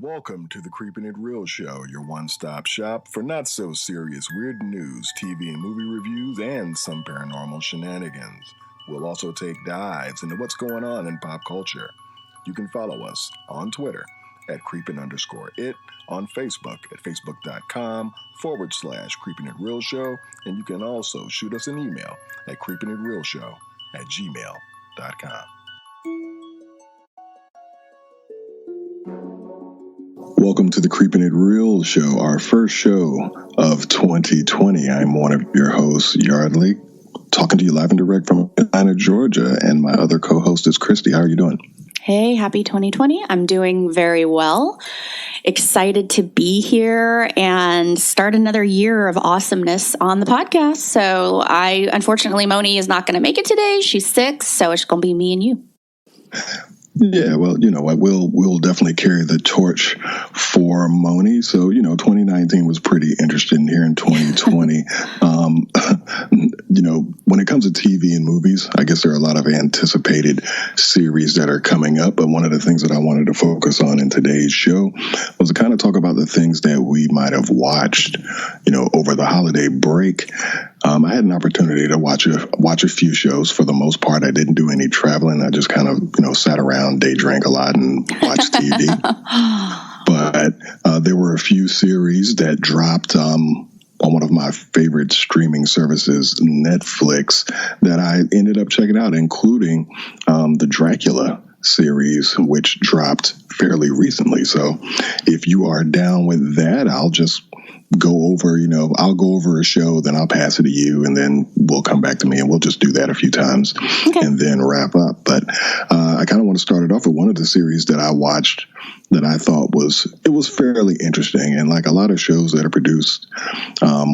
Welcome to the Creepin' It Real Show, your one-stop shop for not-so-serious weird news, TV and movie reviews, and some paranormal shenanigans. We'll also take dives into what's going on in pop culture. You can follow us on Twitter at creepin_it, on Facebook at facebook.com/creepinitrealshow, and you can also shoot us an email at creepinitrealshow@gmail.com. Welcome to the Creepin' It Real Show, our first show of 2020. I'm one of your hosts, Yardley, talking to you live and direct from Atlanta, Georgia, and my other co-host is Christy. How are you doing? Hey, happy 2020. I'm doing very well. Excited to be here and start another year of awesomeness on the podcast. So unfortunately, Moni is not going to make it today. She's sick, so it's going to be me and you. Yeah, well, you know what? We'll definitely carry the torch for Moni. So, 2019 was pretty interesting here in 2020. When it comes to TV and movies, I guess there are a lot of anticipated series that are coming up. But one of the things that I wanted to focus on in today's show was to kind of talk about the things that we might have watched, over the holiday break. I had an opportunity to watch a few shows. For the most part, I didn't do any traveling. I just kind of, sat around, day drank a lot, and watched TV. But there were a few series that dropped on one of my favorite streaming services, Netflix, that I ended up checking out, including the Dracula series, which dropped fairly recently. So if you are down with that, I'll just go over a show, then I'll pass it to you, and then we'll come back to me, and we'll just do that a few times, and then wrap up. But I kind of want to start it off with one of the series that I watched that I thought was fairly interesting. And like a lot of shows that are produced,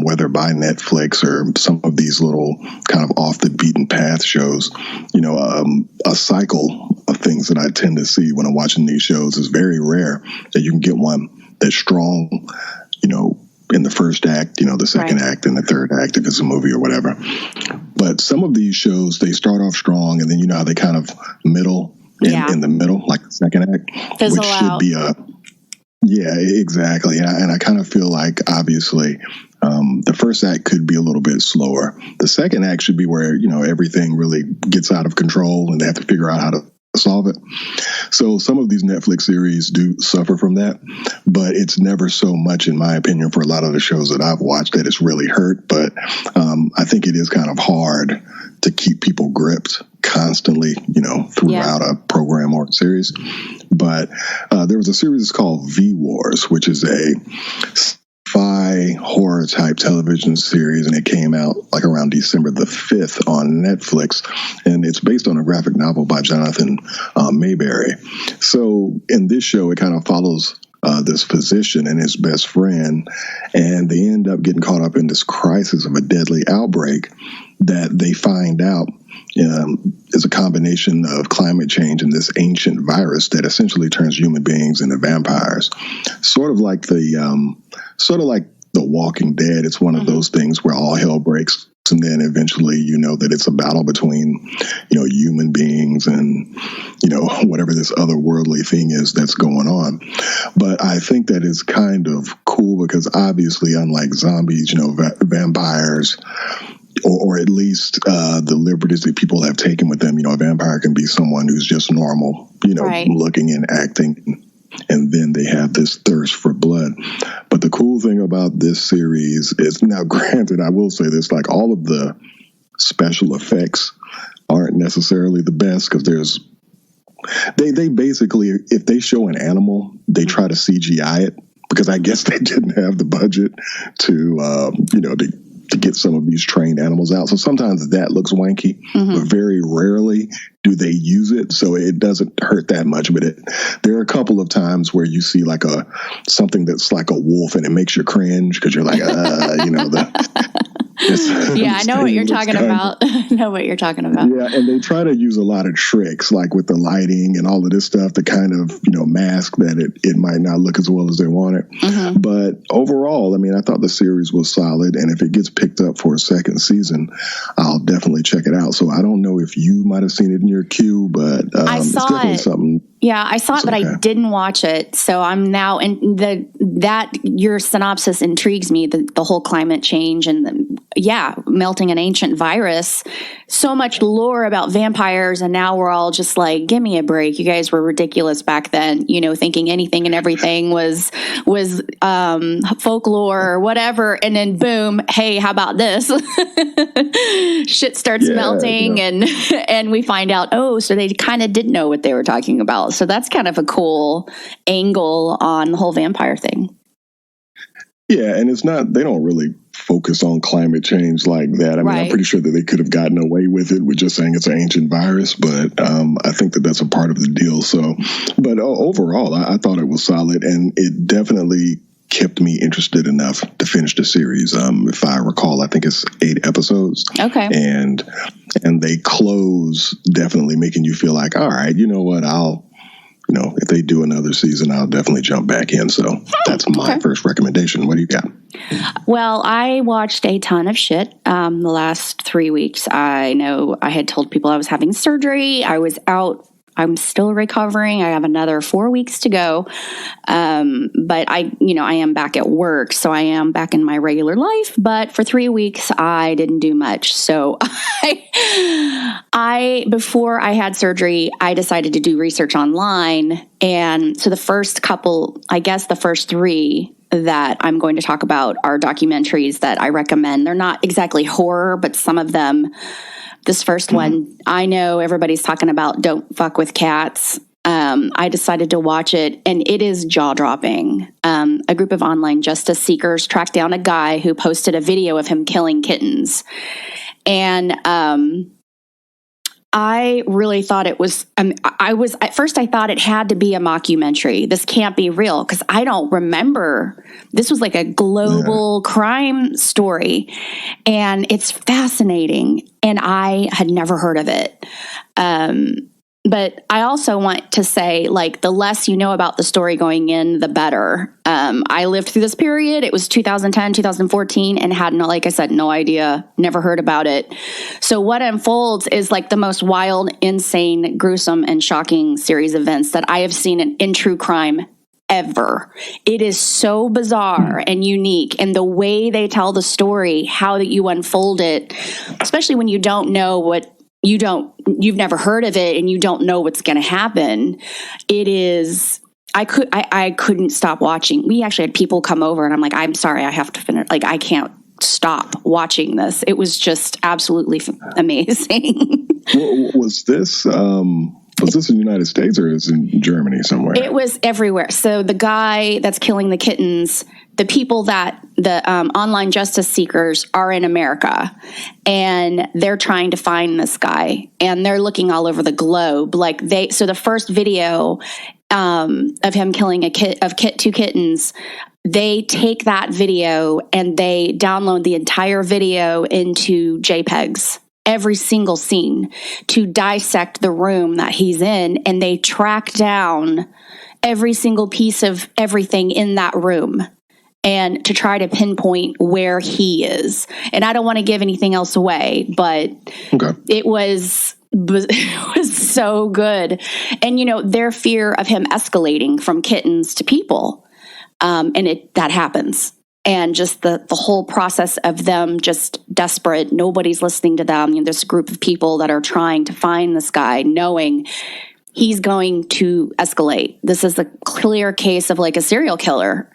whether by Netflix or some of these little kind of off the beaten path shows, a cycle of things that I tend to see when I'm watching these shows is very rare that you can get one that's strong, in the first act, the second act, and the third act, if it's a movie or whatever. But some of these shows, they start off strong, and then how they kind of middle in the middle, like the second act, Fizzle which should be yeah, exactly. And I kind of feel like, obviously, the first act could be a little bit slower. The second act should be where, everything really gets out of control and they have to figure out how to solve it. So some of these Netflix series do suffer from that, but it's never so much, in my opinion, for a lot of the shows that I've watched, that it's really hurt. But I think it is kind of hard to keep people gripped constantly, throughout a program or a series. But there was a series called V-Wars, which is a sci-fi horror type television series, and it came out like around December the 5th on Netflix, and it's based on a graphic novel by Jonathan Mayberry. So in this show, it kind of follows this physician and his best friend, and they end up getting caught up in this crisis of a deadly outbreak that they find out is a combination of climate change and this ancient virus that essentially turns human beings into vampires. Sort of like The Walking Dead. It's one of those things where all hell breaks, and then eventually that it's a battle between human beings and whatever this otherworldly thing is that's going on. But I think that is kind of cool because obviously, unlike zombies, vampires, or at least the liberties that people have taken with them, a vampire can be someone who's just normal, looking and acting, and then they have this thirst for blood. But the cool thing about this series is, now granted, I will say this, like all of the special effects aren't necessarily the best, because they basically, if they show an animal, they try to CGI it, because I guess they didn't have the budget to get some of these trained animals out. So sometimes that looks wanky, but very rarely do they use it, so it doesn't hurt that much. But there are a couple of times where you see like something that's like a wolf, and it makes you cringe because you're like, Yeah, I know what you're talking about. I know what you're talking about. Yeah, and they try to use a lot of tricks, like with the lighting and all of this stuff, to kind of, mask that it might not look as well as they want it. Mm-hmm. But overall, I mean, I thought the series was solid, and if it gets picked up for a second season, I'll definitely check it out. So I don't know if you might have seen it in your queue, but I saw it's definitely it. Something. Yeah, I saw it, but I didn't watch it. So I'm now, and that your synopsis intrigues me. The whole climate change and melting an ancient virus. So much lore about vampires, and now we're all just like, give me a break. You guys were ridiculous back then. Thinking anything and everything was folklore or whatever, and then boom, hey, how about this? Shit starts melting, and we find out, so they kind of didn't know what they were talking about. So that's kind of a cool angle on the whole vampire thing. Yeah, and they don't really focus on climate change like that. I mean, I'm pretty sure that they could have gotten away with it with just saying it's an ancient virus, but I think that that's a part of the deal. So, but overall, I thought it was solid, and it definitely kept me interested enough to finish the series. If I recall, I think it's 8 episodes. Okay. And they close definitely making you feel like, all right, you know what, if they do another season, I'll definitely jump back in. So that's my first recommendation. What do you got? Well, I watched a ton of shit the last 3 weeks. I know I had told people I was having surgery. I was out. I'm still recovering. I have another 4 weeks to go. But I am back at work, so I am back in my regular life. But for 3 weeks, I didn't do much. So before I had surgery, I decided to do research online. And so the first 3 that I'm going to talk about are documentaries that I recommend. They're not exactly horror, but some of them. This first one, I know everybody's talking about Don't Fuck with Cats. I decided to watch it, and it is jaw-dropping. A group of online justice seekers tracked down a guy who posted a video of him killing kittens. And I really thought it was, at first I thought it had to be a mockumentary. This can't be real, because I don't remember. This was like a global crime story, and it's fascinating, and I had never heard of it. But I also want to say, like, the less you know about the story going in, the better. I lived through this period. It was 2010, 2014, and had like I said, no idea, never heard about it. So what unfolds is like the most wild, insane, gruesome, and shocking series of events that I have seen in true crime ever. It is so bizarre and unique, and the way they tell the story, how that you unfold it, especially when you don't know you've never heard of it and you don't know what's going to happen. It is, I couldn't stop watching. We actually had people come over, and I'm like, I'm sorry, I have to finish. Like, I can't stop watching this. It was just absolutely amazing. Was this in the United States, or is it in Germany somewhere? It was everywhere. So the guy that's killing the kittens, the people that the online justice seekers are in America, and they're trying to find this guy, and they're looking all over the globe. So the first video of him killing two kittens, they take that video and they download the entire video into JPEGs, every single scene, to dissect the room that he's in, and they track down every single piece of everything in that room, and to try to pinpoint where he is. And I don't want to give anything else away, but it was so good. And, their fear of him escalating from kittens to people, and that happens. And just the whole process of them just desperate, nobody's listening to them. This group of people that are trying to find this guy, knowing he's going to escalate. This is a clear case of like a serial killer.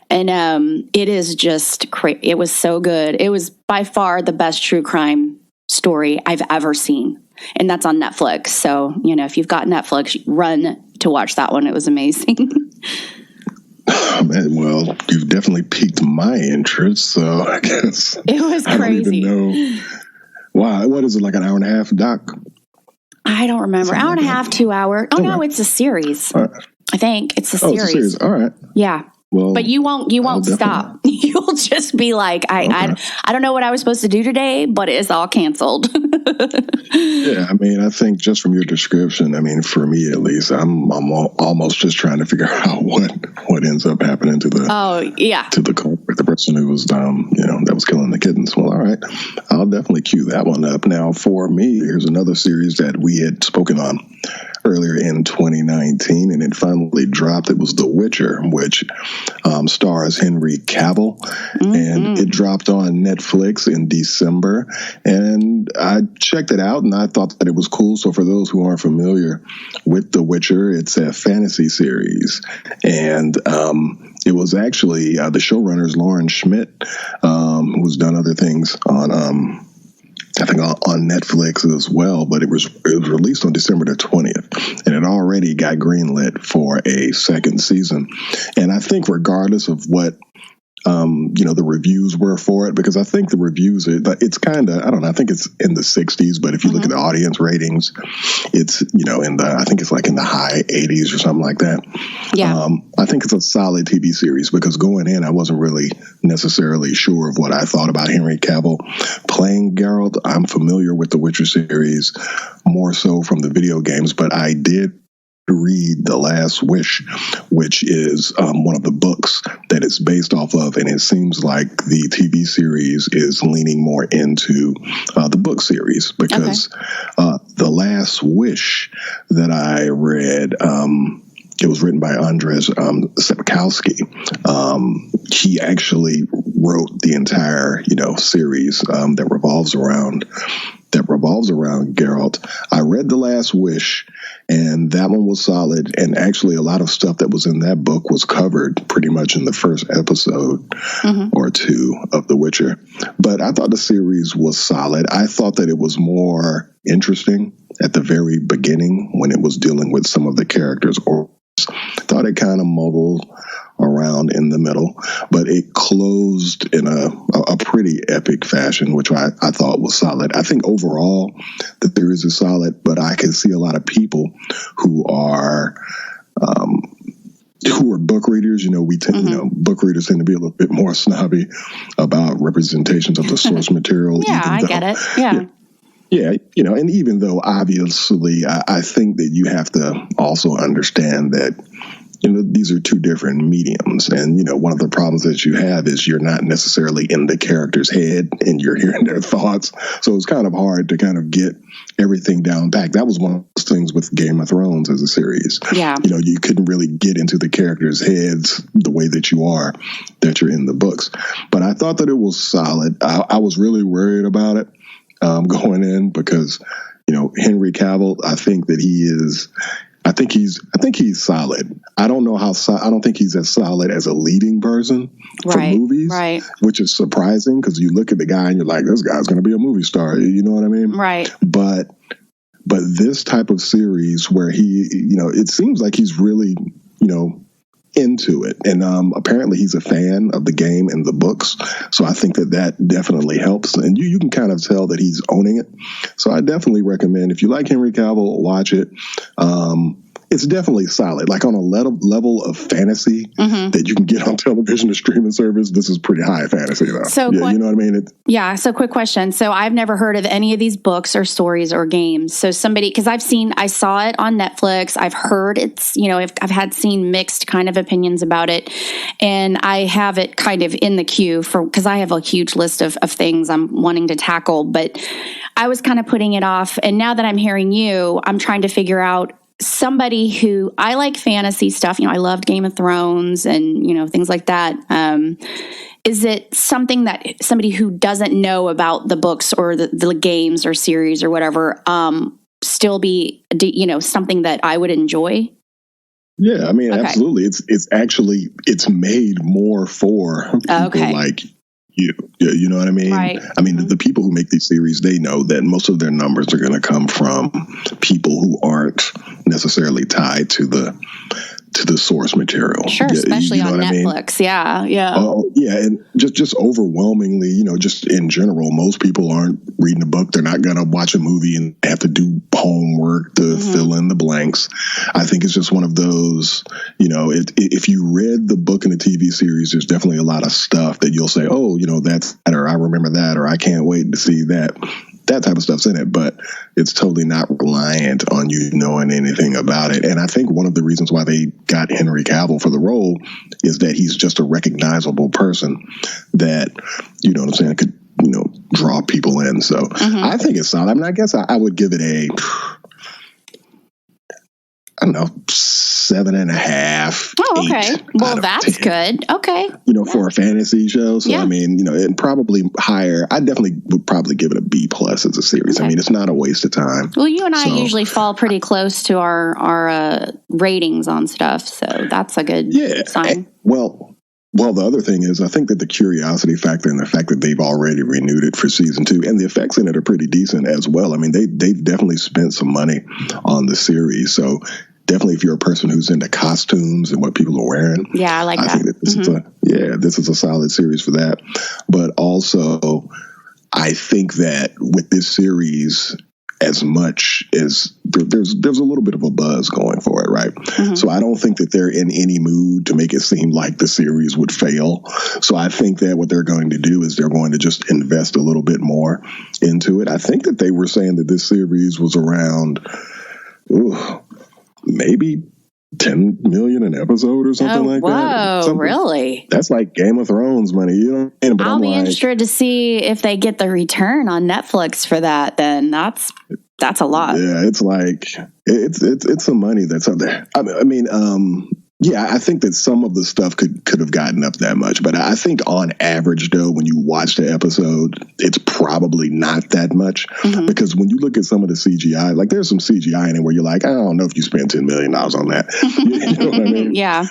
And it is just crazy. It was so good. It was by far the best true crime story I've ever seen. And that's on Netflix. So, if you've got Netflix, run to watch that one. It was amazing. Oh, man, well, you've definitely piqued my interest. So I guess it was crazy. I don't even know. Wow. What is it, like an hour and a half, Doc? I don't remember. Hour and a half, 2 hour. Oh, no, it's a series. Right. I think it's a series. It's a series. All right. Yeah. Well, but you won't stop. You'll just be like, I don't know what I was supposed to do today, but it's all canceled. Yeah, I mean, I think just from your description, I mean, for me at least, I'm almost just trying to figure out what ends up happening to the to the culprit, the person who was that was killing the kittens. Well, all right, I'll definitely cue that one up. Now, for me, here's another series that we had spoken on earlier in 2019, and it finally dropped. It was The Witcher, which stars Henry Cavill, and it dropped on Netflix in December. And I checked it out, and I thought that it was cool. So for those who aren't familiar with The Witcher, it's a fantasy series, and it was actually the showrunners Lauren Schmidt, who's done other things on. I think on Netflix as well, but it was released on December the 20th, and it already got greenlit for a second season. And I think regardless of what the reviews were for it, because I think the reviews it's kind of, I don't know, I think it's in the 60s, but if you look at the audience ratings, it's I think it's like in the high 80s or something like that. Yeah. I think it's a solid TV series, because going in, I wasn't really necessarily sure of what I thought about Henry Cavill playing Geralt. I'm familiar with the Witcher series more so from the video games, but I did read The Last Wish, which is one of the books that it's based off of, and it seems like the TV series is leaning more into the book series, because The Last Wish that I read, it was written by Andrzej Sapkowski. He actually wrote the entire series that revolves around Geralt. I read The Last Wish, and that one was solid. And actually, a lot of stuff that was in that book was covered pretty much in the first episode or two of The Witcher. But I thought the series was solid. I thought that it was more interesting at the very beginning when it was dealing with some of the characters, or thought it kind of mumbled around in the middle, but it closed in a pretty epic fashion, which I thought was solid. I think overall the series is solid, but I can see a lot of people who are book readers. We tend, book readers tend to be a little bit more snobby about representations of the source material. Yeah, I get it. Yeah. Yeah, and even though obviously I think that you have to also understand that, these are two different mediums. And, one of the problems that you have is you're not necessarily in the character's head and you're hearing their thoughts. So it's kind of hard to kind of get everything down back. That was one of those things with Game of Thrones as a series. Yeah. You couldn't really get into the characters' heads the way that you're in the books. But I thought that it was solid. I was really worried about it going in, because Henry Cavill, I think he's solid. I don't know I don't think he's as solid as a leading person for movies, which is surprising, because you look at the guy and you're like, this guy's going to be a movie star. You know what I mean? Right. But this type of series where he, it seems like he's really, into it. And apparently he's a fan of the game and the books. So I think that definitely helps. And you can kind of tell that he's owning it. So I definitely recommend, if you like Henry Cavill, watch it. It's definitely solid. Like on a level of fantasy that you can get on television or streaming service, this is pretty high fantasy though. So you know what I mean? So quick question. So I've never heard of any of these books or stories or games. So because I saw it on Netflix. I've heard it's, I've seen mixed kind of opinions about it. And I have it kind of in the queue because I have a huge list of things I'm wanting to tackle. But I was kind of putting it off. And now that I'm hearing you, I'm trying to figure out somebody who, I like fantasy stuff. I loved Game of Thrones and, things like that. Is it something that somebody who doesn't know about the books or the games or series or whatever, still be, something that I would enjoy? Yeah, I mean, absolutely. It's made more for people like you know what I mean? Right. I mean, the people who make these series, they know that most of their numbers are going to come from people who aren't necessarily tied to the to the source material. Sure, especially on Netflix. I mean? Yeah. Oh, yeah, and just overwhelmingly, just in general, most people aren't reading a book. They're not going to watch a movie and have to do homework to fill in the blanks. I think it's just one of those, if you read the book and the TV series, there's definitely a lot of stuff that you'll say, oh, that's that, or I remember that, or I can't wait to see that. That type of stuff's in it, but it's totally not reliant on you knowing anything about it. And I think one of the reasons why they got Henry Cavill for the role is that he's just a recognizable person that, could, draw people in. So I think it's solid. I mean, I guess I would give it a, I don't know, 7.5. Oh, okay. Well, that's 10. Good. Okay. For a fantasy show. So, I mean, and probably higher. I definitely would probably give it a B+ as a series. Okay. I mean, it's not a waste of time. Well, you and I usually fall pretty close to our ratings on stuff. So that's a good sign. Well, the other thing is, I think that the curiosity factor and the fact that they've already renewed it for season 2 and the effects in it are pretty decent as well. I mean, they've definitely spent some money on the series. So definitely if you're a person who's into costumes and what people are wearing. Yeah, I like that. I think that this is a solid series for that. But also, I think that with this series, as much as there's a little bit of a buzz going for it, right? So I don't think that they're in any mood to make it seem like the series would fail. So I think that what they're going to do is they're going to just invest a little bit more into it. I think that they were saying that this series was around maybe 10 million an episode or something like that. Whoa, really? That's like Game of Thrones money, But I'll be interested to see if they get the return on Netflix for that. Then that's a lot. Yeah, it's like it's some money that's up there. I mean, I think that some of the stuff could have gotten up that much, but I think on average, though, when you watch the episode, it's probably not that much because when you look at some of the CGI, like there's some CGI in it where you're like, I don't know if you spent $10 million on that. You know what I mean? Yeah.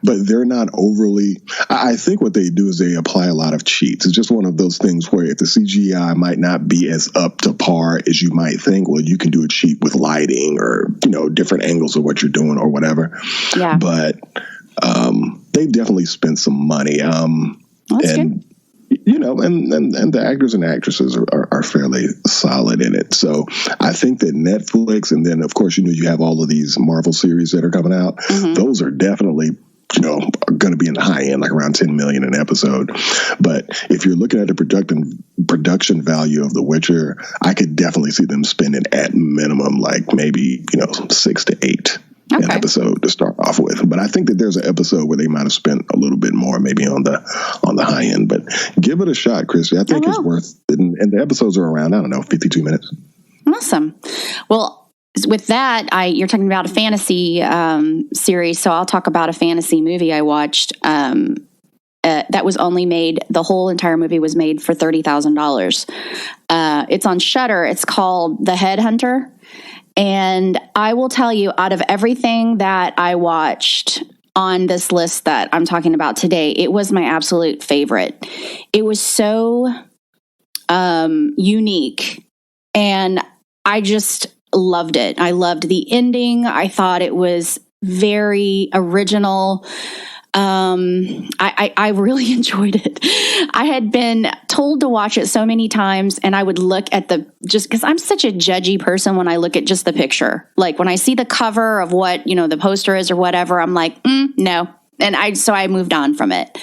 But they're not overly. I think what they do is they apply a lot of cheats. It's just one of those things where if the CGI might not be as up to par as you might think, well, you can do a cheat with lighting or different angles of what you're doing or whatever. Yeah. But they've definitely spent some money. That's and good. And the actors and actresses are fairly solid in it. So I think that Netflix, and then of course you have all of these Marvel series that are coming out. Those are definitely going to be in the high end, like around 10 million an episode. But if you're looking at the production value of The Witcher, I could definitely see them spending at minimum like maybe 6 to 8 an episode to start off with. But I think that there's an episode where they might have spent a little bit more, maybe on the high end. But give it a shot, Christy. I think it's worth it. And the episodes are around 52 minutes. Awesome. Well, with that, you're talking about a fantasy series, so I'll talk about a fantasy movie I watched that was only made, the whole entire movie was made for $30,000. It's on Shudder. It's called The Headhunter. And I will tell you, out of everything that I watched on this list that I'm talking about today, it was my absolute favorite. It was so unique, and I just loved it. I loved the ending. I thought it was very original. I really enjoyed it. I had been told to watch it so many times, and I would look at just because I'm such a judgy person when I look at just the picture. Like when I see the cover of what, the poster is or whatever, I'm like, no. And so I moved on from it.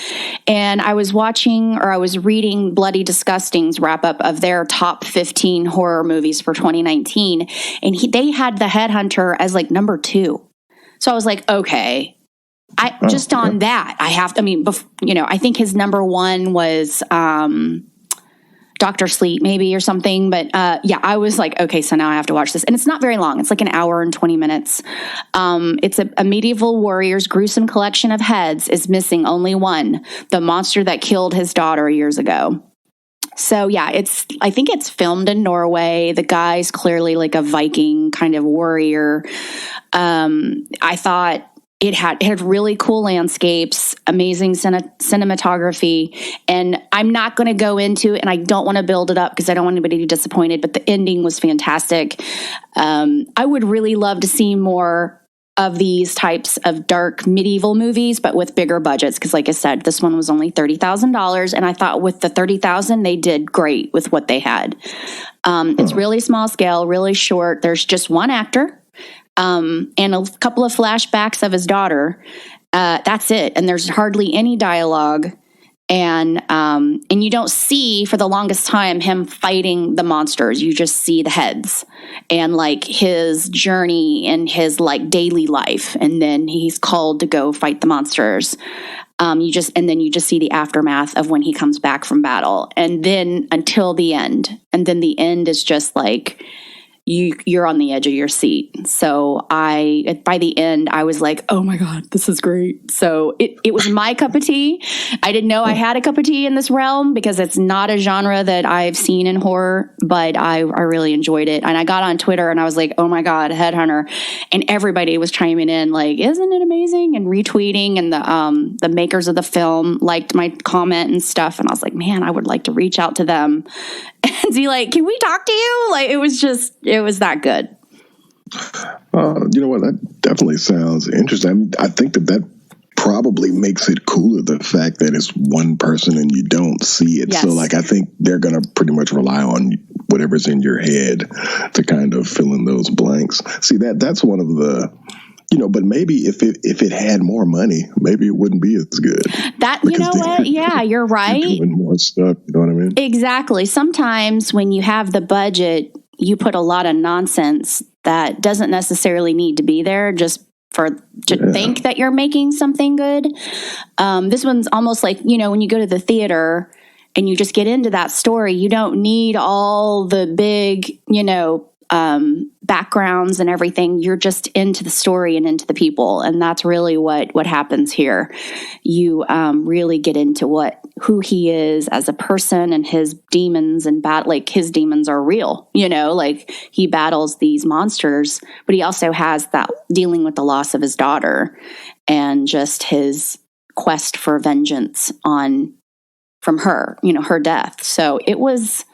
And I was reading Bloody Disgusting's wrap up of their top 15 horror movies for 2019. And they had The Headhunter as like number 2. So I was like, okay, on that, I have to, I think his number 1 was, Dr. Sleep maybe or something. But I was like, okay, so now I have to watch this. And it's not very long. It's like an hour and 20 minutes. It's a medieval warrior's gruesome collection of heads is missing only one, the monster that killed his daughter years ago. So I think it's filmed in Norway. The guy's clearly like a Viking kind of warrior. I thought it had really cool landscapes, amazing cinematography, and I'm not going to go into it, and I don't want to build it up because I don't want anybody to be disappointed, but the ending was fantastic. I would really love to see more of these types of dark medieval movies, but with bigger budgets. Because like I said, this one was only $30,000. And I thought with the $30,000, they did great with what they had. It's really small scale, really short. There's just one actor and a couple of flashbacks of his daughter. That's it. And there's hardly any dialogue. And you don't see for the longest time him fighting the monsters. You just see the heads and like his journey and his like daily life. And then he's called to go fight the monsters. And then you just see the aftermath of when he comes back from battle. And then until the end. And then the end is just like you're on the edge of your seat. So by the end, I was like, oh my God, this is great. So it was my cup of tea. I didn't know I had a cup of tea in this realm because it's not a genre that I've seen in horror, but I really enjoyed it. And I got on Twitter and I was like, oh my God, Headhunter. And everybody was chiming in like, isn't it amazing? And retweeting, and the makers of the film liked my comment and stuff. And I was like, man, I would like to reach out to them and be like, can we talk to you? Like, it was that good. You know what? That definitely sounds interesting. I mean, I think that probably makes it cooler, the fact that it's one person and you don't see it. Yes. So, like, I think they're going to pretty much rely on whatever's in your head to kind of fill in those blanks. See, that's one of the... but maybe if it had more money, maybe it wouldn't be as good. You know what? Yeah, you're right. Doing more stuff, you know what I mean? Exactly. Sometimes when you have the budget, you put a lot of nonsense that doesn't necessarily need to be there just to think that you're making something good. This one's almost like, when you go to the theater and you just get into that story, you don't need all the big, backgrounds and everything. You're just into the story and into the people. And that's really what happens here. You really get into who he is as a person and his demons, and his demons are real, like he battles these monsters, but he also has that dealing with the loss of his daughter and just his quest for vengeance from her, her death. So it was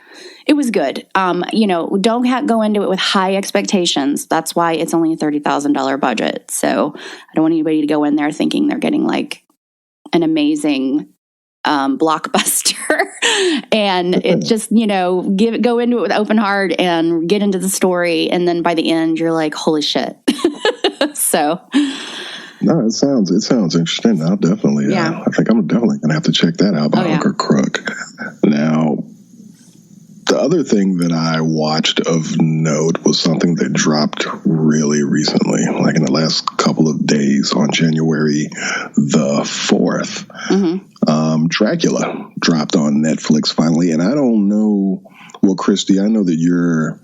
good. Don't go into it with high expectations. That's why it's only a $30,000 budget. So I don't want anybody to go in there thinking they're getting like an amazing blockbuster. And it just, go into it with open heart and get into the story. And then by the end, you're like, holy shit. So. No, it sounds interesting. I'll definitely, I think I'm definitely going to have to check that out by Hooker Crook. Now, the other thing that I watched of note was something that dropped really recently, like in the last couple of days on January the 4th. Mm-hmm. Dracula dropped on Netflix finally. And I don't know, well, Christy, I know that you're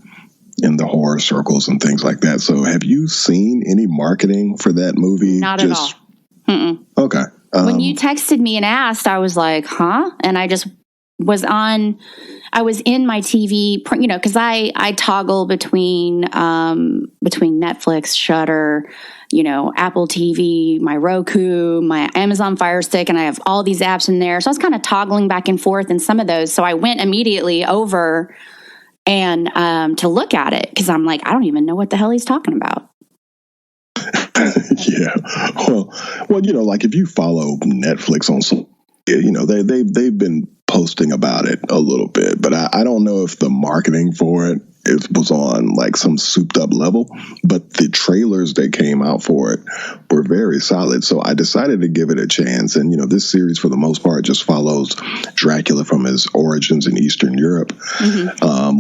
in the horror circles and things like that. So have you seen any marketing for that movie? Not at all. Mm-mm. Okay. When you texted me and asked, I was like, huh? And I just I was in my TV, because I toggle between Netflix, Shudder, Apple TV, my Roku, my Amazon Fire Stick, and I have all these apps in there. So I was kind of toggling back and forth in some of those. So I went immediately over and to look at it because I'm like, I don't even know what the hell he's talking about. Yeah. Well, like if you follow Netflix on some, they've been posting about it a little bit, but I don't know if the marketing for it was on like some souped up level, but the trailers that came out for it were very solid. So I decided to give it a chance. And, this series for the most part just follows Dracula from his origins in Eastern Europe,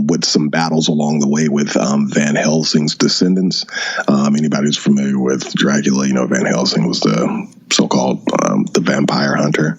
with some battles along the way with Van Helsing's descendants. Anybody who's familiar with Dracula, Van Helsing was the so-called the vampire hunter,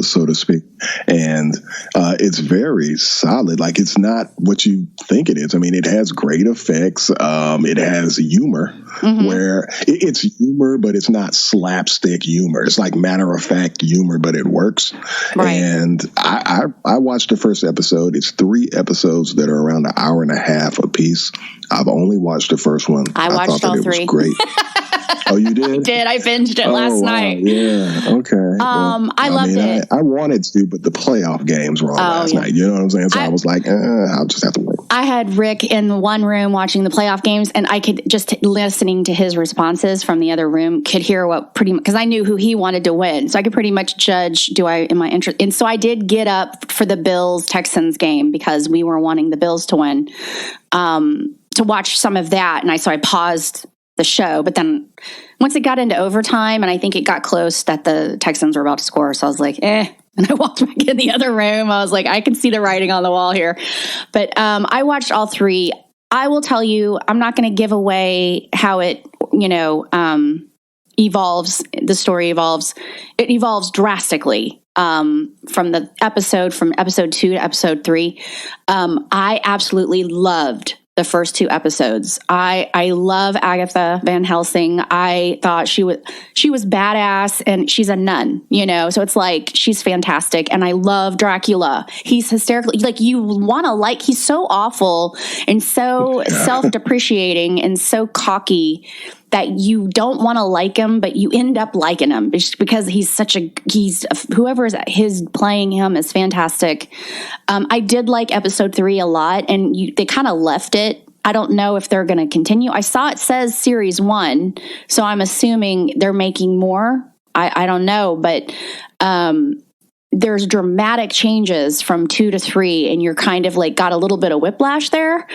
so to speak. And it's very solid. Like, it's not what you think it is. I mean, it has great effects. It has humor where it's humor, but it's not slapstick humor. It's like matter-of-fact humor, but it works. Right. And I watched the first episode. It's 3 episodes that are around an hour and a half a piece. I've only watched the first one. I watched all 3. It was great. Oh, you did? I did. I binged it last night. Yeah. Okay. I loved it. I wanted to, but the playoff games were on last night. You know what I'm saying? So I was like, I'll just have to wait. I had Rick in one room watching the playoff games, and I could just listening to his responses from the other room could hear what pretty much, because I knew who he wanted to win, so I could pretty much judge am I interested? And so I did get up for the Bills Texans game because we were wanting the Bills to win, to watch some of that, and so I paused the show, but then once it got into overtime, and I think it got close that the Texans were about to score, so I was like, and I walked back in the other room. I was like, I can see the writing on the wall here. But I watched all three. I will tell you, I'm not going to give away how it, evolves. The story evolves. It evolves drastically from episode 2 to episode 3. I absolutely loved the first 2 episodes. I love Agatha Van Helsing. I thought she was badass, and she's a nun, so it's like, she's fantastic. And I love Dracula. He's hysterical. Like, you want to he's so awful and so self-depreciating and so cocky that you don't want to like him, but you end up liking him just because whoever is his playing him is fantastic. I did like episode 3 a lot, and they kind of left it. I don't know if they're going to continue. I saw it says series 1, so I'm assuming they're making more. I don't know, but there's dramatic changes from 2 to 3, and you're kind of got a little bit of whiplash there.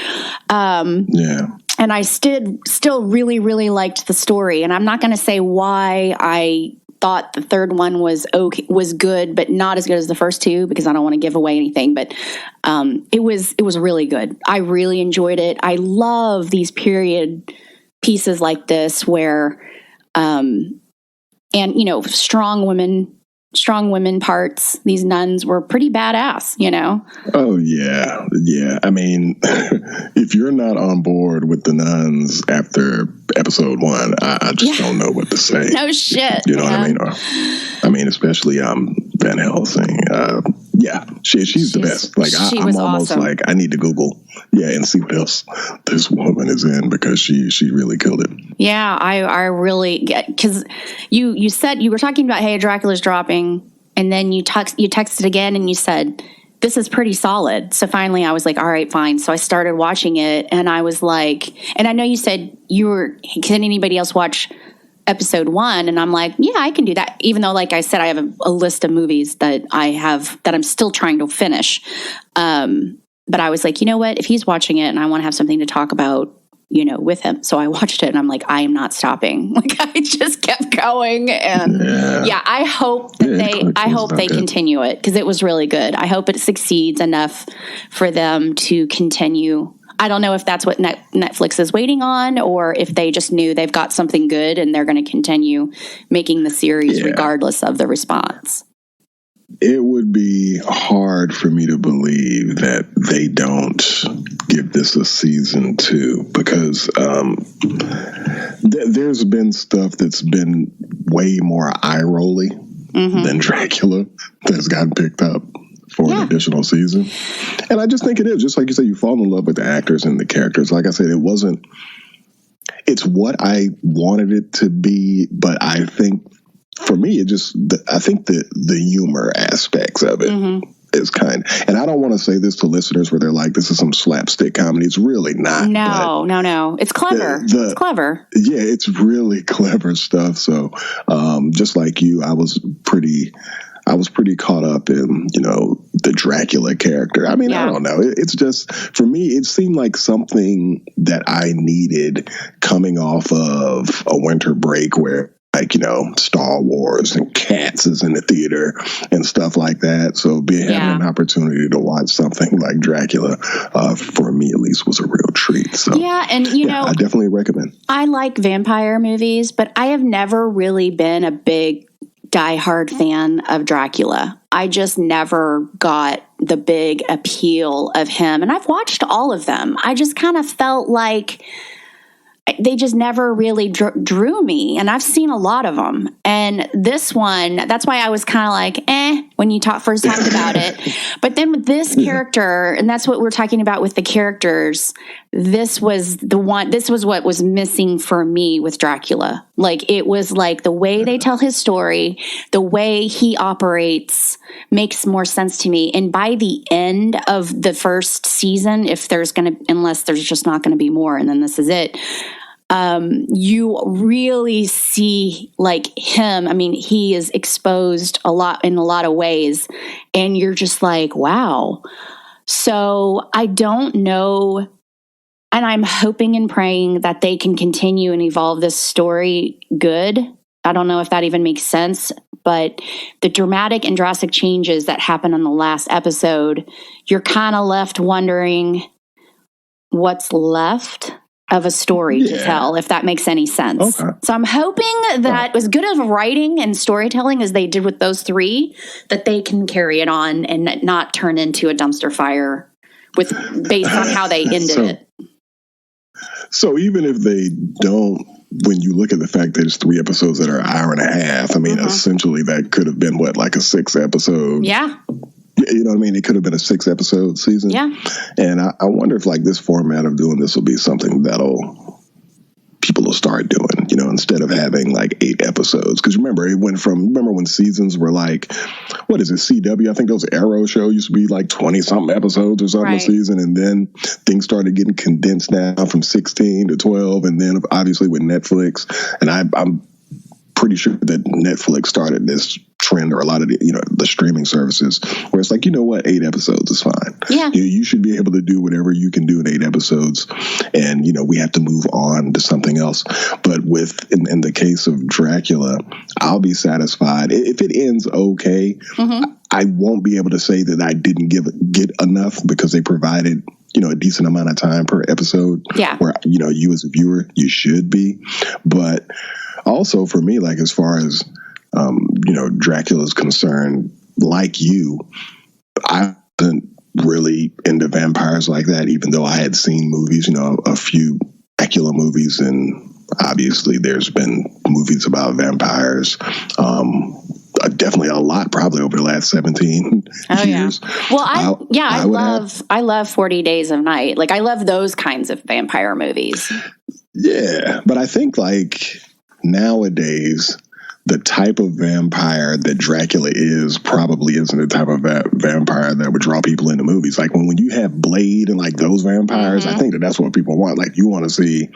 Yeah. And I still really, really liked the story. And I'm not going to say why I thought the third one was good, but not as good as the first 2, because I don't want to give away anything. But it was really good. I really enjoyed it. I love these period pieces like this where, strong women parts. These nuns were pretty badass, Oh, yeah. Yeah. I mean, if you're not on board with the nuns after episode 1, I just don't know what to say. No shit. You know what I mean? Especially Van Helsing. Yeah, she's the best. I'm almost awesome. I need to Google, and see what else this woman is in, because she really killed it. Yeah, I really, because you said you were talking about, hey, Dracula's dropping, and then you texted again and you said, this is pretty solid. So finally I was like, all right, fine. So I started watching it, and I was like, and I know you said can anybody else watch episode 1? And I'm like, yeah, I can do that. Even though, like I said, I have a list of movies that I'm still trying to finish. But I was like, you know what? If he's watching it and I want to have something to talk about, with him. So I watched it, and I'm like, I am not stopping. I just kept going. And I hope that they continue it, because it was really good. I hope it succeeds enough for them to continue. I don't know if that's what Netflix is waiting on, or if they just knew they've got something good and they're going to continue making the series regardless of the response. It would be hard for me to believe that they don't give this a season 2, because there's been stuff that's been way more eye-rolly than Dracula that's gotten picked up for an additional season. And I just think it is, just like you said, you fall in love with the actors and the characters. Like I said, it's what I wanted it to be, but I think for me, I think the humor aspects of it is and I don't want to say this to listeners where they're like, this is some slapstick comedy. It's really not. No. It's clever. It's clever. Yeah, it's really clever stuff. So just like you, I was pretty caught up in, the Dracula character. I mean, I don't know. It's just, for me, it seemed like something that I needed coming off of a winter break where, Star Wars and Cats is in the theater and stuff like that. So having an opportunity to watch something like Dracula, for me at least, was a real treat. So and I definitely recommend. I like vampire movies, but I have never really been a big diehard fan of Dracula. I just never got the big appeal of him, and I've watched all of them. I just kind of felt like they just never really drew me, and I've seen a lot of them. And this one, that's why I was kind of like, when you first talked about it. But then with this character, and that's what we're talking about with the characters, this was what was missing for me with Dracula. Like, it was like the way they tell his story, the way he operates makes more sense to me. And by the end of the first season, unless there's just not going to be more, and then this is it, you really see like him. I mean, he is exposed in a lot of ways, and you're just like, wow. So I don't know. And I'm hoping and praying that they can continue and evolve this story good. I don't know if that even makes sense, but the dramatic and drastic changes that happened in the last episode, you're kind of left wondering what's left of a story to tell, if that makes any sense. Okay. So I'm hoping that as good of writing and storytelling as they did with those three, that they can carry it on and not turn into a dumpster fire based on how they ended it. So even if they don't, when you look at the fact that it's 3 episodes that are an hour and a half, I mean, essentially that could have been like a 6 episode. Yeah. You know what I mean? It could have been a 6 episode season. Yeah. And I wonder if like this format of doing this will be something people will start doing, instead of having like 8 episodes. Because remember when seasons were like, what is it, CW? I think those Arrow show used to be like 20-something episodes or something a season. And then things started getting condensed down from 16 to 12. And then obviously with Netflix, and I'm pretty sure that Netflix started this trend, or a lot of the streaming services, where it's like, 8 episodes is fine. Yeah. You should be able to do whatever you can do in 8 episodes, and we have to move on to something else. But in the case of Dracula, I'll be satisfied if it ends okay. I won't be able to say that I didn't get enough, because they provided a decent amount of time per episode. Yeah. Where you as a viewer, you should be. But also for me, like as far as Dracula's concerned, like you, I wasn't really into vampires like that, even though I had seen movies, a few Dracula movies, and obviously there's been movies about vampires. Definitely a lot, probably over the last 17 years. Well, I love 40 Days of Night. Like, I love those kinds of vampire movies. Yeah, but I think like nowadays, the type of vampire that Dracula is probably isn't the type of vampire that would draw people into movies. Like when you have Blade and like those vampires, I think that's what people want. Like, you want to see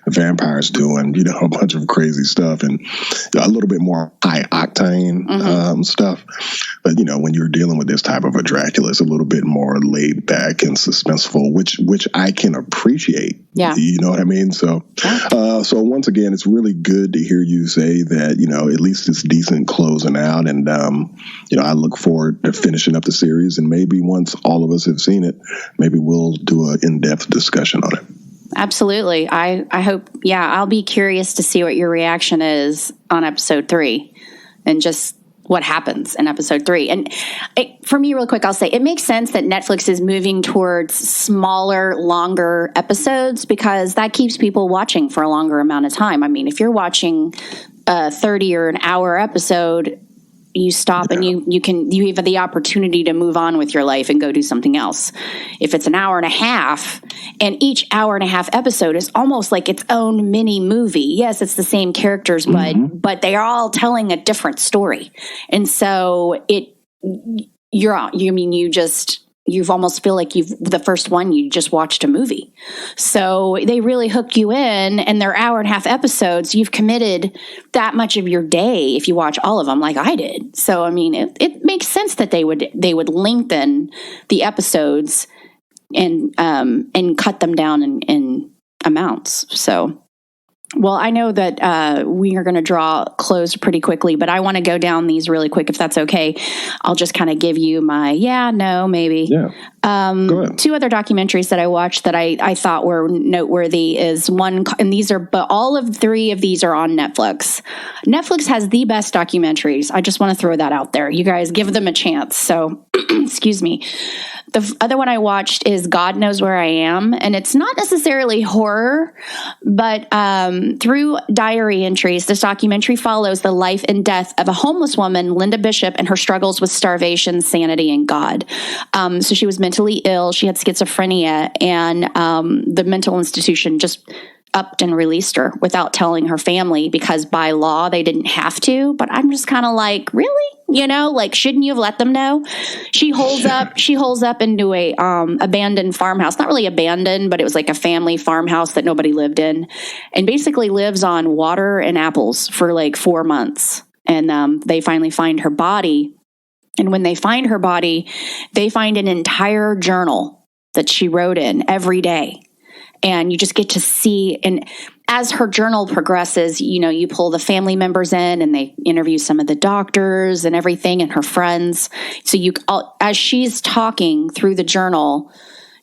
vampires doing, a bunch of crazy stuff and a little bit more high octane stuff. But, when you're dealing with this type of a Dracula, it's a little bit more laid back and suspenseful, which I can appreciate. Yeah. You know what I mean? So, so once again, it's really good to hear you say that, at least it's decent closing out. And, I look forward to finishing up the series. And maybe once all of us have seen it, maybe we'll do an in-depth discussion on it. Absolutely. I hope, I'll be curious to see what your reaction is on episode 3 and just what happens in episode 3. And for me, real quick, I'll say it makes sense that Netflix is moving towards smaller, longer episodes, because that keeps people watching for a longer amount of time. I mean, if you're watching a 30 or an hour episode, you stop and you have the opportunity to move on with your life and go do something else. If it's an hour and a half, and each hour and a half episode is almost like its own mini movie. Yes, it's the same characters, but they are all telling a different story. And so you almost feel like the first one, you just watched a movie. So they really hook you in, and they're hour and a half episodes. You've committed that much of your day if you watch all of them like I did. So, I mean, it makes sense that they would lengthen the episodes and cut them down in amounts. So, well, I know that we are going to draw close pretty quickly, but I want to go down these really quick, if that's okay. I'll just kind of give you my no, maybe. Yeah. Go ahead. Two other documentaries that I watched that I thought were noteworthy is one, and but all of three of these are on Netflix. Netflix has the best documentaries. I just want to throw that out there. You guys give them a chance. So, excuse me. The other one I watched is God Knows Where I Am, and it's not necessarily horror, but through diary entries, this documentary follows the life and death of a homeless woman, Linda Bishop, and her struggles with starvation, sanity, and God. So she was mentally ill. She had schizophrenia, and the mental institution just upped and released her without telling her family, because by law they didn't have to. But I'm just kind of like, really? Like, shouldn't you have let them know? She holds up into a abandoned farmhouse, not really abandoned, but it was like a family farmhouse that nobody lived in, and basically lives on water and apples for like 4 months. And they finally find her body. And when they find her body, they find an entire journal that she wrote in every day. And you just get to see, and as her journal progresses, you pull the family members in and they interview some of the doctors and everything and her friends. So as she's talking through the journal,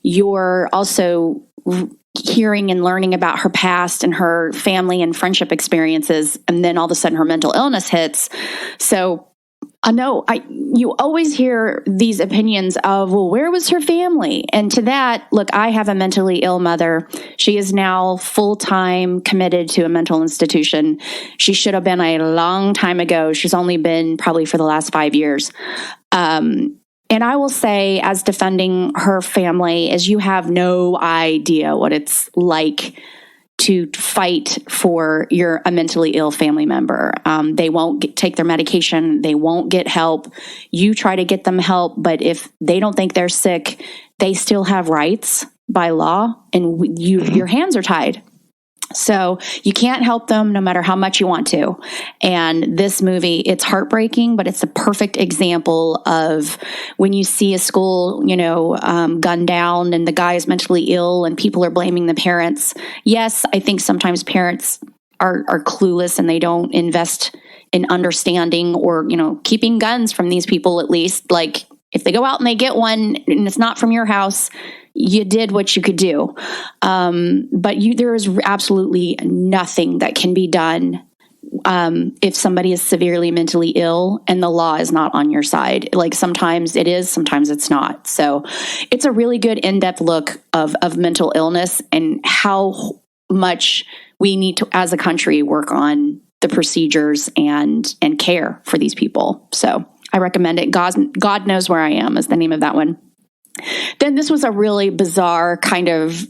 you're also hearing and learning about her past and her family and friendship experiences. And then all of a sudden her mental illness hits. So I know you always hear these opinions of, well, where was her family? And to that, look, I have a mentally ill mother. She is now full-time committed to a mental institution. She should have been a long time ago. She's only been probably for the last 5 years. And I will say, as defending her family, is you have no idea what it's like to fight for a mentally ill family member. They won't take their medication. They won't get help. You try to get them help, but if they don't think they're sick, they still have rights by law, and your hands are tied. So you can't help them no matter how much you want to. And this movie, it's heartbreaking, but it's a perfect example of when you see a school, gunned down and the guy is mentally ill and people are blaming the parents. Yes, I think sometimes parents are clueless and they don't invest in understanding or, keeping guns from these people, at least. Like, if they go out and they get one and it's not from your house, you did what you could do. But there is absolutely nothing that can be done if somebody is severely mentally ill and the law is not on your side. Like, sometimes it is, sometimes it's not. So it's a really good in-depth look of mental illness and how much we need to, as a country, work on the procedures and care for these people. So I recommend it. God Knows Where I Am is the name of that one. Then this was a really bizarre kind of,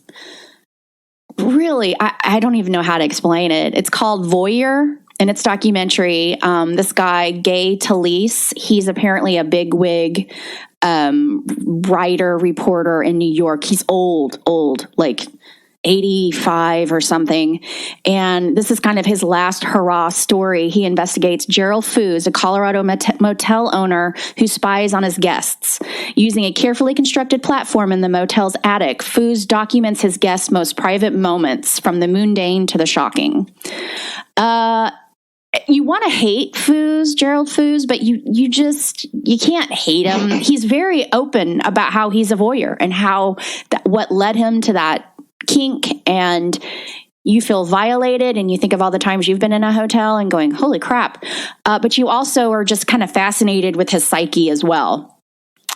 I don't even know how to explain it. It's called Voyeur, and it's documentary. This guy, Gay Talese, he's apparently a bigwig writer, reporter in New York. He's old, like 85 or something. And this is kind of his last hurrah story. He investigates Gerald Foos, a Colorado motel owner who spies on his guests. Using a carefully constructed platform in the motel's attic, Foos documents his guests' most private moments, from the mundane to the shocking. You want to hate Gerald Foos, but you can't hate him. He's very open about how he's a voyeur and what led him to that kink, and you feel violated and you think of all the times you've been in a hotel and going, holy crap. But you also are just kind of fascinated with his psyche as well.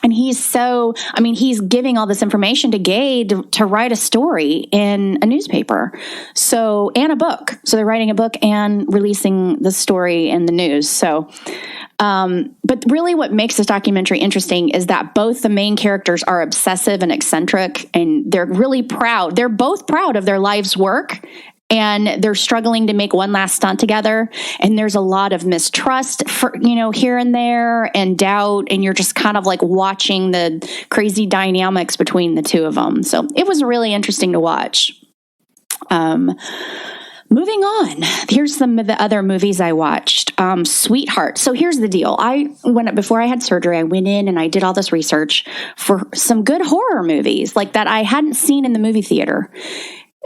And he's giving all this information to Gay to write a story in a newspaper. And a book. So they're writing a book and releasing the story in the news. So, but really what makes this documentary interesting is that both the main characters are obsessive and eccentric, and they're really proud. They're both proud of their life's work, and they're struggling to make one last stunt together. And there's a lot of mistrust here and there, and doubt. And you're just kind of like watching the crazy dynamics between the two of them. So it was really interesting to watch. Moving on, here's some of the other movies I watched. Sweetheart. So here's the deal. Before I had surgery, I went in and I did all this research for some good horror movies like that I hadn't seen in the movie theater.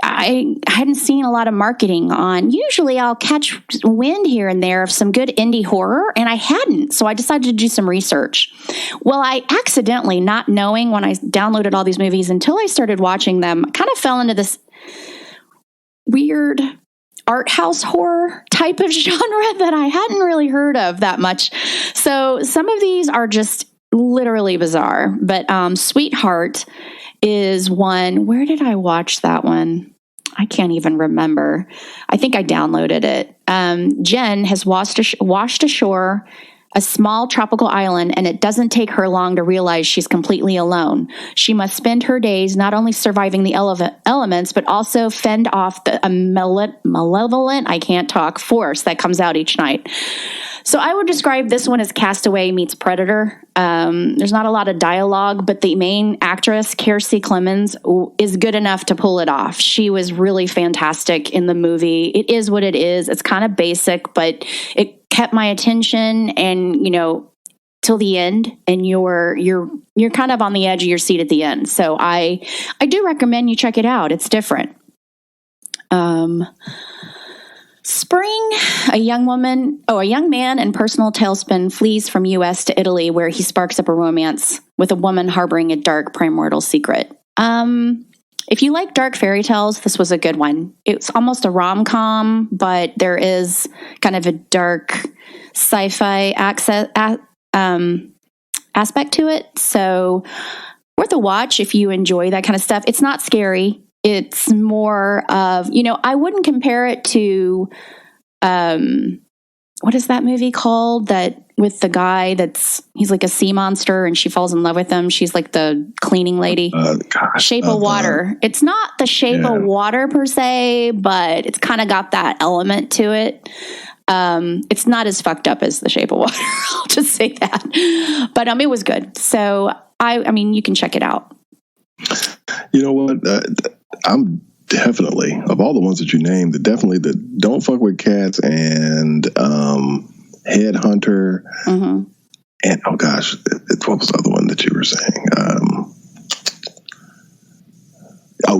I hadn't seen a lot of marketing on. Usually I'll catch wind here and there of some good indie horror, and I hadn't. So I decided to do some research. Well, I accidentally, not knowing when I downloaded all these movies until I started watching them, kind of fell into this weird art house horror type of genre that I hadn't really heard of that much. So some of these are just literally bizarre. But Sweetheart is one. Where did I watch that one? I can't even remember. I think I downloaded it. Jen has washed ashore a small tropical island, and it doesn't take her long to realize she's completely alone. She must spend her days not only surviving the elements, but also fend off the malevolent, I can't talk, force that comes out each night. So I would describe this one as Castaway meets Predator. There's not a lot of dialogue, but the main actress, Kiersey Clemons, is good enough to pull it off. She was really fantastic in the movie. It is what it is. It's kind of basic, but it kept my attention, and till the end, and you're kind of on the edge of your seat at the end. So I do recommend you check it out. It's different. Spring, a young man in personal tailspin flees from U.S. to Italy, where he sparks up a romance with a woman harboring a dark primordial secret. If you like dark fairy tales, this was a good one. It's almost a rom-com, but there is kind of a dark sci-fi aspect to it. So worth a watch if you enjoy that kind of stuff. It's not scary. It's more of, I wouldn't compare it to, what is that movie called that with the guy he's like a sea monster and she falls in love with him. She's like the cleaning lady. Shape of Water. It's not the Shape of Water per se, but it's kind of got that element to it. It's not as fucked up as the Shape of Water. I'll just say that. But it was good. So I mean, you can check it out. You know what? I'm definitely, of all the ones that you named, definitely the Don't Fuck with Cats and Headhunter. Mm-hmm. And oh gosh, what was the other one that you were saying?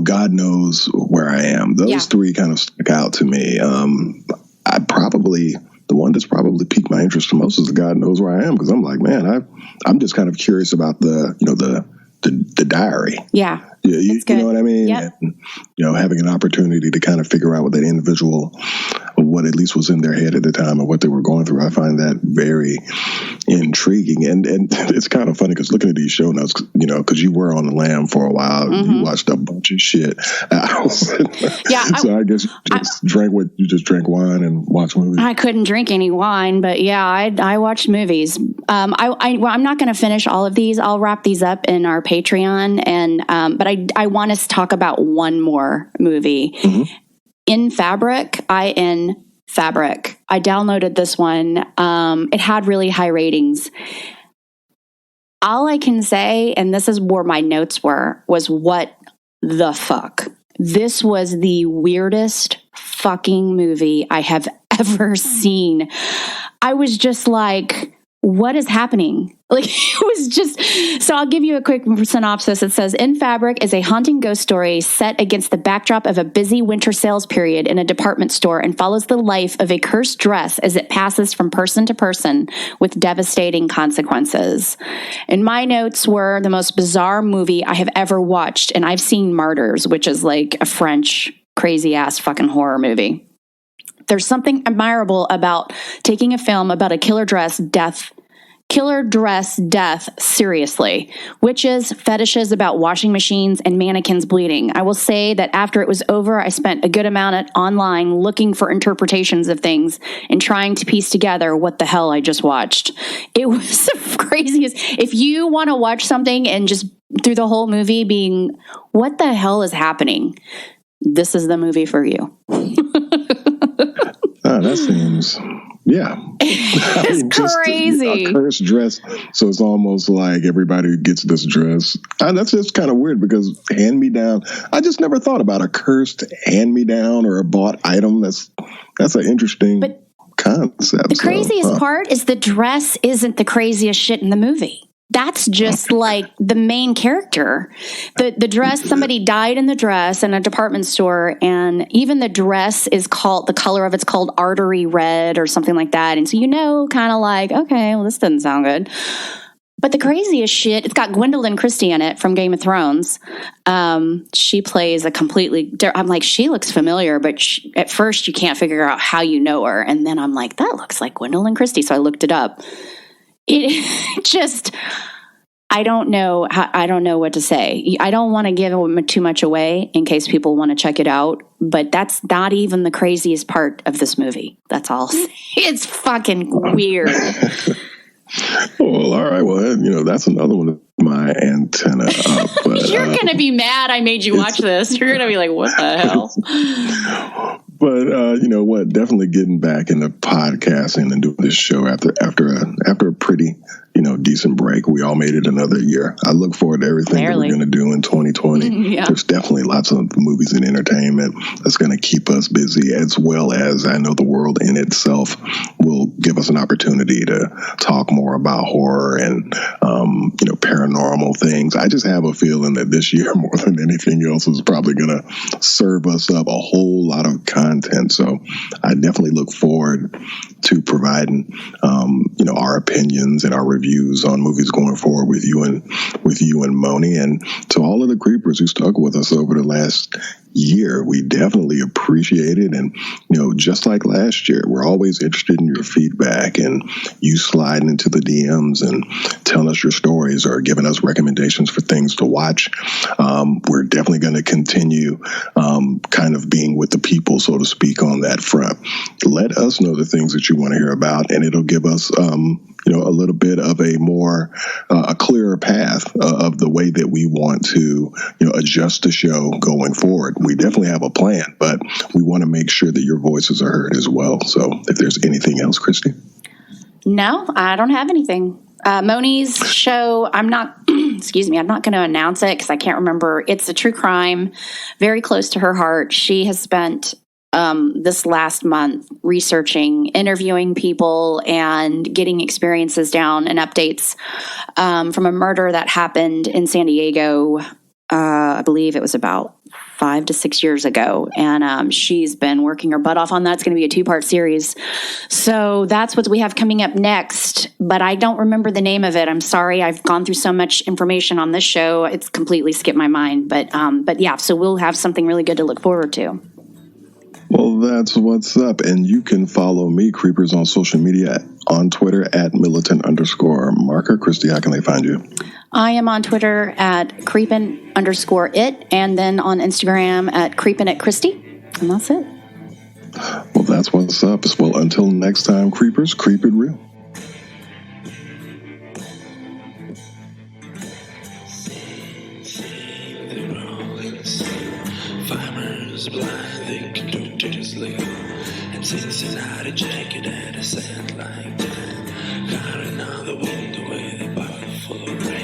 God Knows Where I Am. Those three kind of stuck out to me. The one that's probably piqued my interest the most is the God Knows Where I Am, because I'm like, man, I'm just kind of curious about the diary. Yeah. You know what I mean? Yep. And, having an opportunity to kind of figure out what that individual, what at least was in their head at the time and what they were going through. I find that very intriguing. And it's kind of funny because looking at these show notes, because you were on the lam for a while, mm-hmm. You watched a bunch of shit. So I guess you just drank wine and watched movies. I couldn't drink any wine, but yeah, I watched movies. I'm not going to finish all of these. I'll wrap these up in our Patreon, but I want us to talk about one more movie. Mm-hmm. In Fabric. I downloaded this one. It had really high ratings. All I can say, and this is where my notes were, was what the fuck? This was the weirdest fucking movie I have ever seen. I was just like, what is happening? Like, it was just, so I'll give you a quick synopsis. It says, In Fabric is a haunting ghost story set against the backdrop of a busy winter sales period in a department store and follows the life of a cursed dress as it passes from person to person with devastating consequences. And my notes were the most bizarre movie I have ever watched. And I've seen Martyrs, which is like a French crazy ass fucking horror movie. There's something admirable about taking a film about a killer dress death seriously. Witches, fetishes about washing machines, and mannequins bleeding. I will say that after it was over, I spent a good amount online looking for interpretations of things and trying to piece together what the hell I just watched. It was the craziest. If you want to watch something and just through the whole movie being, what the hell is happening? This is the movie for you. That seems, it's crazy. A cursed dress, so it's almost like everybody gets this dress. That's just kind of weird because hand-me-down, I just never thought about a cursed hand-me-down or a bought item. That's an interesting concept. The craziest part is the dress isn't the craziest shit in the movie. that's just like the main character. The dress, somebody died in the dress in a department store, and even the dress is called, the color of it's called artery red or something like that. And so, kind of like, okay, well, this doesn't sound good. But the craziest shit, it's got Gwendolyn Christie in it from Game of Thrones. She plays a completely, I'm like, she looks familiar, but at first you can't figure out how you know her. And then I'm like, that looks like Gwendolyn Christie. So I looked it up. It just, I don't know what to say. I don't want to give too much away in case people want to check it out, but that's not even the craziest part of this movie. That's all. It's fucking weird. Well, all right. Well, that's another one of my antenna up. But, you're going to be mad I made you watch this. You're going to be like, what the hell? But you know what? Definitely getting back into podcasting and doing this show after a pretty decent break. We all made it another year. I look forward to everything that we're going to do in 2020. Yeah. There's definitely lots of movies and entertainment that's going to keep us busy, as well as I know the world in itself will give us an opportunity to talk more about horror and paranormal things. I just have a feeling that this year, more than anything else, is probably going to serve us up a whole lot of content. So I definitely look forward to providing our opinions and our reviews on movies going forward with you and Moni, and to all of the creepers who stuck with us over the last year. We definitely appreciate it. And just like last year, we're always interested in your feedback and you sliding into the DMs and telling us your stories or giving us recommendations for things to watch. We're definitely going to continue kind of being with the people, so to speak, on that front. Let us know the things that you want to hear about, and it'll give us a little bit of a clearer path of the way that we want to adjust the show going forward. We definitely have a plan, but we want to make sure that your voices are heard as well. So if there's anything else, Christy? No, I don't have anything. Moni's show, I'm not going to announce it because I can't remember. It's a true crime, very close to her heart. She has spent this last month researching, interviewing people, and getting experiences down and updates from a murder that happened in San Diego. I believe it was about 5 to 6 years ago. And she's been working her butt off on that. It's going to be a 2-part series. So that's what we have coming up next. But I don't remember the name of it. I'm sorry. I've gone through so much information on this show. It's completely skipped my mind. But yeah, so we'll have something really good to look forward to. Well, that's what's up. And you can follow me, Creepers, on social media, on Twitter at militant_marker. Christy, how can they find you? I am on Twitter at creepin_it, and then on Instagram at creepinatchristy. And that's it. Well, that's what's up. Well, until next time, Creepers, keep it real. Farmers blind, they can do just leave. And Cincinnati jacket and a sand like that. Carrying on the wind away, the bottle full of rain.